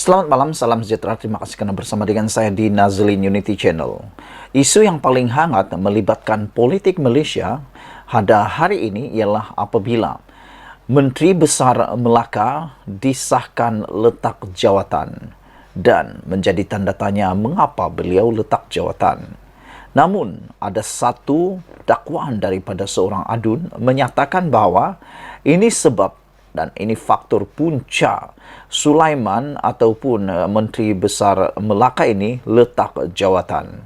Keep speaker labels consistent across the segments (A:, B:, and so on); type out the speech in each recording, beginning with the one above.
A: Selamat malam, salam sejahtera. Terima kasih karena bersama dengan saya di Nazlin Unity Channel. Isu yang paling hangat melibatkan politik Malaysia pada hari ini ialah apabila Menteri Besar Melaka disahkan letak jawatan dan menjadi tanda tanya mengapa beliau letak jawatan. Namun, ada satu dakwaan daripada seorang adun menyatakan bahawa ini sebab dan ini faktor punca Sulaiman ataupun Menteri Besar Melaka ini letak jawatan.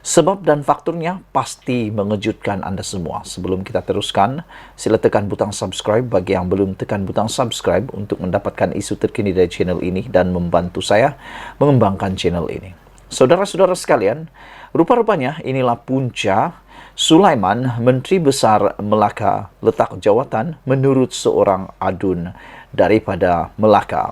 A: Sebab dan faktornya pasti mengejutkan anda semua. Sebelum kita teruskan, sila tekan butang subscribe bagi yang belum tekan butang subscribe untuk mendapatkan isu terkini dari channel ini dan membantu saya mengembangkan channel ini. Saudara-saudara sekalian, rupa-rupanya inilah punca Sulaiman, Menteri Besar Melaka, letak jawatan menurut seorang adun daripada Melaka.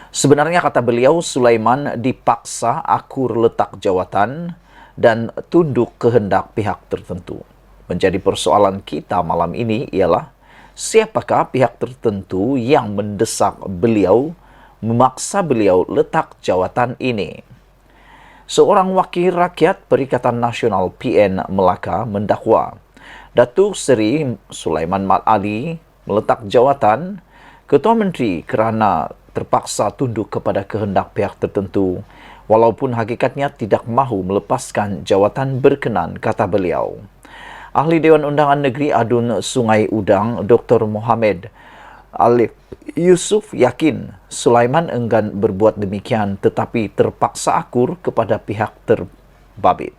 A: Sebenarnya kata beliau, Sulaiman dipaksa akur letak jawatan dan tunduk kehendak pihak tertentu. Menjadi persoalan kita malam ini ialah siapakah pihak tertentu yang mendesak beliau, memaksa beliau letak jawatan ini. Seorang wakil rakyat Perikatan Nasional PN Melaka mendakwa Datuk Seri Sulaiman Mat Ali meletak jawatan Ketua Menteri kerana terpaksa tunduk kepada kehendak pihak tertentu walaupun hakikatnya tidak mahu melepaskan jawatan berkenan, kata beliau. Ahli Dewan Undangan Negeri Adun Sungai Udang Dr. Mohamed Alif Yusuf yakin Sulaiman enggan berbuat demikian tetapi terpaksa akur kepada pihak terbabit.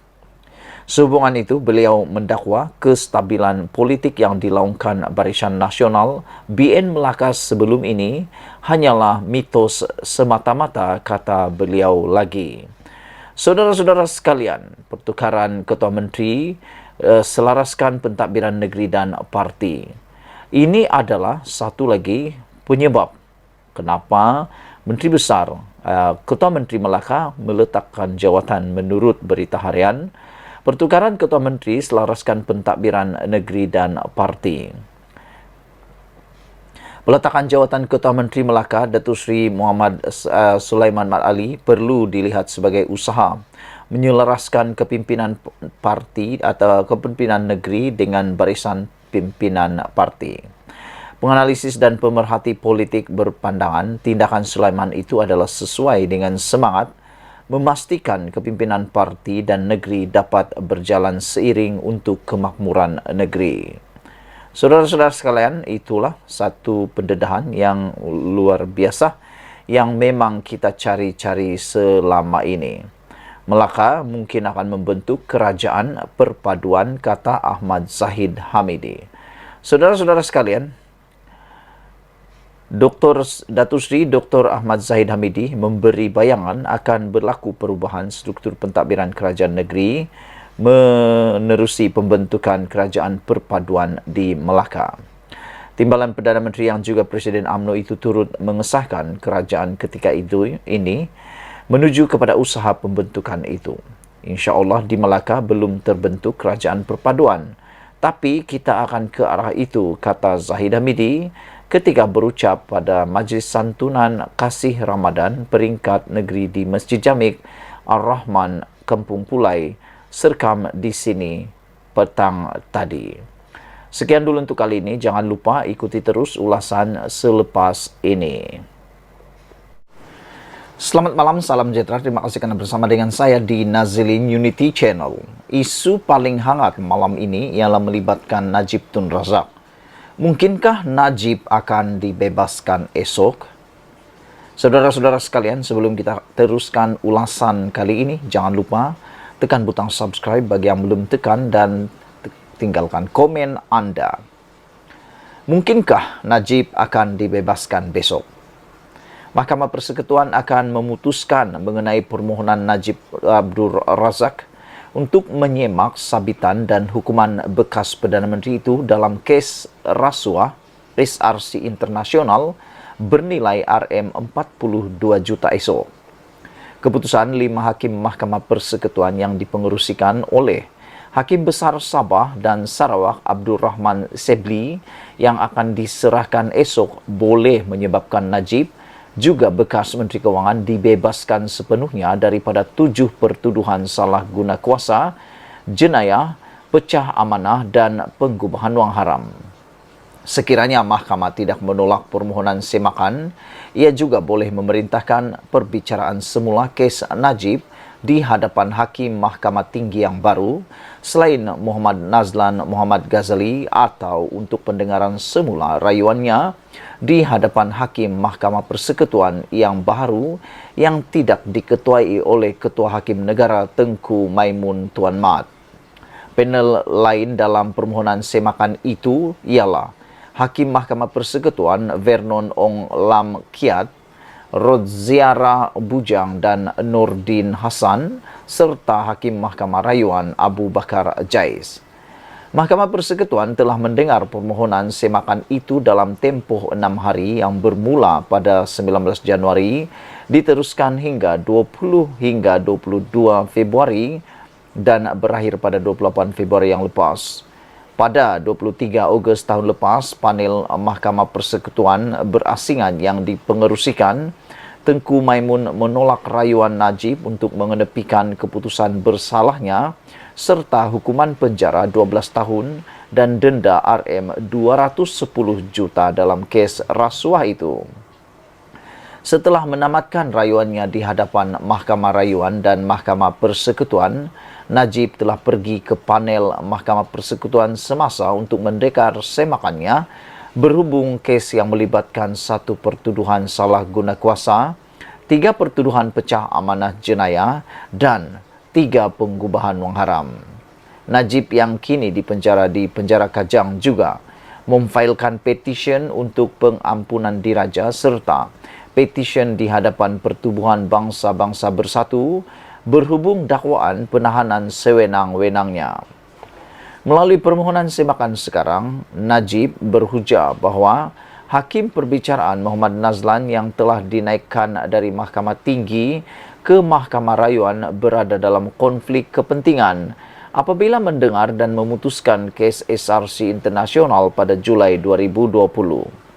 A: Sehubungan itu, beliau mendakwa kestabilan politik yang dilaungkan Barisan Nasional BN Melaka sebelum ini hanyalah mitos semata-mata, kata beliau lagi. Saudara-saudara sekalian, pertukaran Ketua Menteri selaraskan pentadbiran negeri dan parti. Ini adalah satu lagi penyebab kenapa Menteri Besar, Ketua Menteri Melaka meletakkan jawatan menurut berita harian. Pertukaran Ketua Menteri selaraskan pentadbiran negeri dan parti. Peletakan jawatan Ketua Menteri Melaka, Datuk Seri Muhammad Sulaiman Mat Ali perlu dilihat sebagai usaha menyelaraskan kepimpinan parti atau kepimpinan negeri dengan barisan pimpinan parti. Penganalisis dan pemerhati politik berpandangan tindakan Sulaiman itu adalah sesuai dengan semangat memastikan kepimpinan parti dan negeri dapat berjalan seiring untuk kemakmuran negeri. Saudara-saudara sekalian, itulah satu pendedahan yang luar biasa yang memang kita cari-cari selama ini. Melaka mungkin akan membentuk kerajaan perpaduan, kata Ahmad Zahid Hamidi. Saudara-saudara sekalian, Datuk Seri Dr. Ahmad Zahid Hamidi memberi bayangan akan berlaku perubahan struktur pentadbiran kerajaan negeri menerusi pembentukan kerajaan perpaduan di Melaka. Timbalan Perdana Menteri yang juga Presiden UMNO itu turut mengesahkan kerajaan ketika ini menuju kepada usaha pembentukan itu. InsyaAllah di Melaka belum terbentuk kerajaan perpaduan, tapi kita akan ke arah itu, kata Zahid Hamidi ketika berucap pada Majlis Santunan Kasih Ramadan peringkat negeri di Masjid Jamik Ar-Rahman, Kampung Pulai, Serkam di sini petang tadi. Sekian dulu untuk kali ini. Jangan lupa ikuti terus ulasan selepas ini. Selamat malam, salam sejahtera. Terima kasih karena bersama dengan saya di Nazlin Unity Channel. Isu paling hangat malam ini ialah melibatkan Najib Tun Razak. Mungkinkah Najib akan dibebaskan esok? Saudara-saudara sekalian, sebelum kita teruskan ulasan kali ini, jangan lupa tekan butang subscribe bagi yang belum tekan dan tinggalkan komen anda. Mungkinkah Najib akan dibebaskan besok? Mahkamah Persekutuan akan memutuskan mengenai permohonan Najib Abdul Razak untuk menyemak sabitan dan hukuman bekas Perdana Menteri itu dalam kes rasuah SRC Internasional bernilai RM42 juta esok. Keputusan 5 hakim Mahkamah Persekutuan yang dipengerusikan oleh Hakim Besar Sabah dan Sarawak Abdul Rahman Sebli yang akan diserahkan esok boleh menyebabkan Najib juga bekas Menteri Keuangan dibebaskan sepenuhnya daripada 7 pertuduhan salah guna kuasa, jenayah, pecah amanah dan penggubahan wang haram. Sekiranya mahkamah tidak menolak permohonan semakan, ia juga boleh memerintahkan perbicaraan semula kes Najib di hadapan Hakim Mahkamah Tinggi yang baru selain Muhammad Nazlan Muhammad Ghazali atau untuk pendengaran semula rayuannya di hadapan Hakim Mahkamah Persekutuan yang baru yang tidak diketuai oleh Ketua Hakim Negara Tengku Maimun Tuan Mat. Panel lain dalam permohonan semakan itu ialah Hakim Mahkamah Persekutuan Vernon Ong Lam Kiat, Rodziara Bujang dan Nordin Hasan, serta Hakim Mahkamah Rayuan Abu Bakar Jais. Mahkamah Persekutuan telah mendengar permohonan semakan itu dalam tempoh 6 hari yang bermula pada 19 Januari, diteruskan hingga 20 hingga 22 Februari dan berakhir pada 28 Februari yang lepas. Pada 23 Ogos tahun lepas, panel Mahkamah Persekutuan berasingan yang dipengerusikan Tengku Maimun menolak rayuan Najib untuk mengenepikan keputusan bersalahnya serta hukuman penjara 12 tahun dan denda Rm210 juta dalam kes rasuah itu. Setelah menamatkan rayuannya di hadapan Mahkamah Rayuan dan Mahkamah Persekutuan, Najib telah pergi ke panel Mahkamah Persekutuan semasa untuk mendeklar semakannya berhubung kes yang melibatkan 1 pertuduhan salah guna kuasa, 3 pertuduhan pecah amanah jenayah dan 3 penggubahan wang haram. Najib yang kini dipenjara di penjara Kajang juga memfailkan petisyen untuk pengampunan diraja serta petisyen di hadapan Pertubuhan Bangsa-Bangsa Bersatu berhubung dakwaan penahanan sewenang-wenangnya. Melalui permohonan semakan sekarang, Najib berhujah bahawa Hakim Perbicaraan Muhammad Nazlan yang telah dinaikkan dari Mahkamah Tinggi ke Mahkamah Rayuan berada dalam konflik kepentingan apabila mendengar dan memutuskan kes SRC Internasional pada Julai 2020.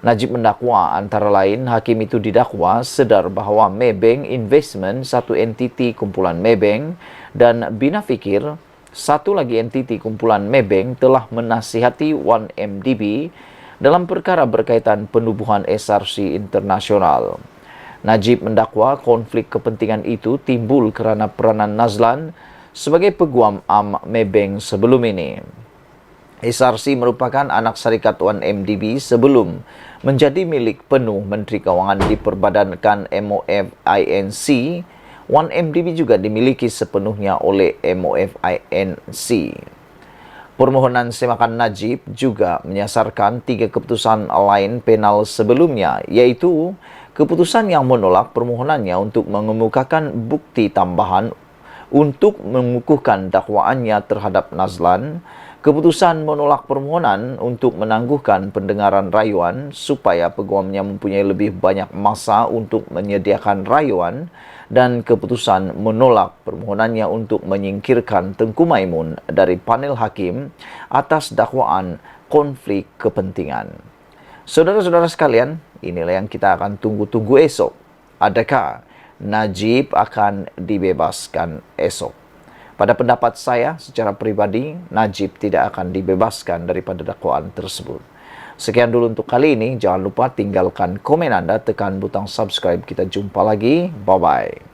A: Najib mendakwa antara lain hakim itu didakwa sedar bahawa Maybank Investment, satu entiti kumpulan Maybank, dan Bina Fikir, satu lagi entiti kumpulan Maybank, telah menasihati 1MDB dalam perkara berkaitan penubuhan SRC Internasional. Najib mendakwa konflik kepentingan itu timbul kerana peranan Nazlan sebagai peguam am Maybank sebelum ini. SRC merupakan anak syarikat 1MDB sebelum menjadi milik penuh Menteri Keuangan diperbadankan MOFINC. 1MDB juga dimiliki sepenuhnya oleh MOFINC. Permohonan semakan Najib juga menyasarkan 3 keputusan lain panel sebelumnya, iaitu keputusan yang menolak permohonannya untuk mengemukakan bukti tambahan untuk mengukuhkan dakwaannya terhadap Nazlan, keputusan menolak permohonan untuk menangguhkan pendengaran rayuan supaya peguamnya mempunyai lebih banyak masa untuk menyediakan rayuan, dan keputusan menolak permohonannya untuk menyingkirkan Tengku Maimun dari panel hakim atas dakwaan konflik kepentingan. Saudara-saudara sekalian, inilah yang kita akan tunggu-tunggu esok. Adakah Najib akan dibebaskan esok? Pada pendapat saya, secara pribadi, Najib tidak akan dibebaskan daripada dakwaan tersebut. Sekian dulu untuk kali ini. Jangan lupa tinggalkan komen Anda, tekan butang subscribe. Kita jumpa lagi. Bye-bye.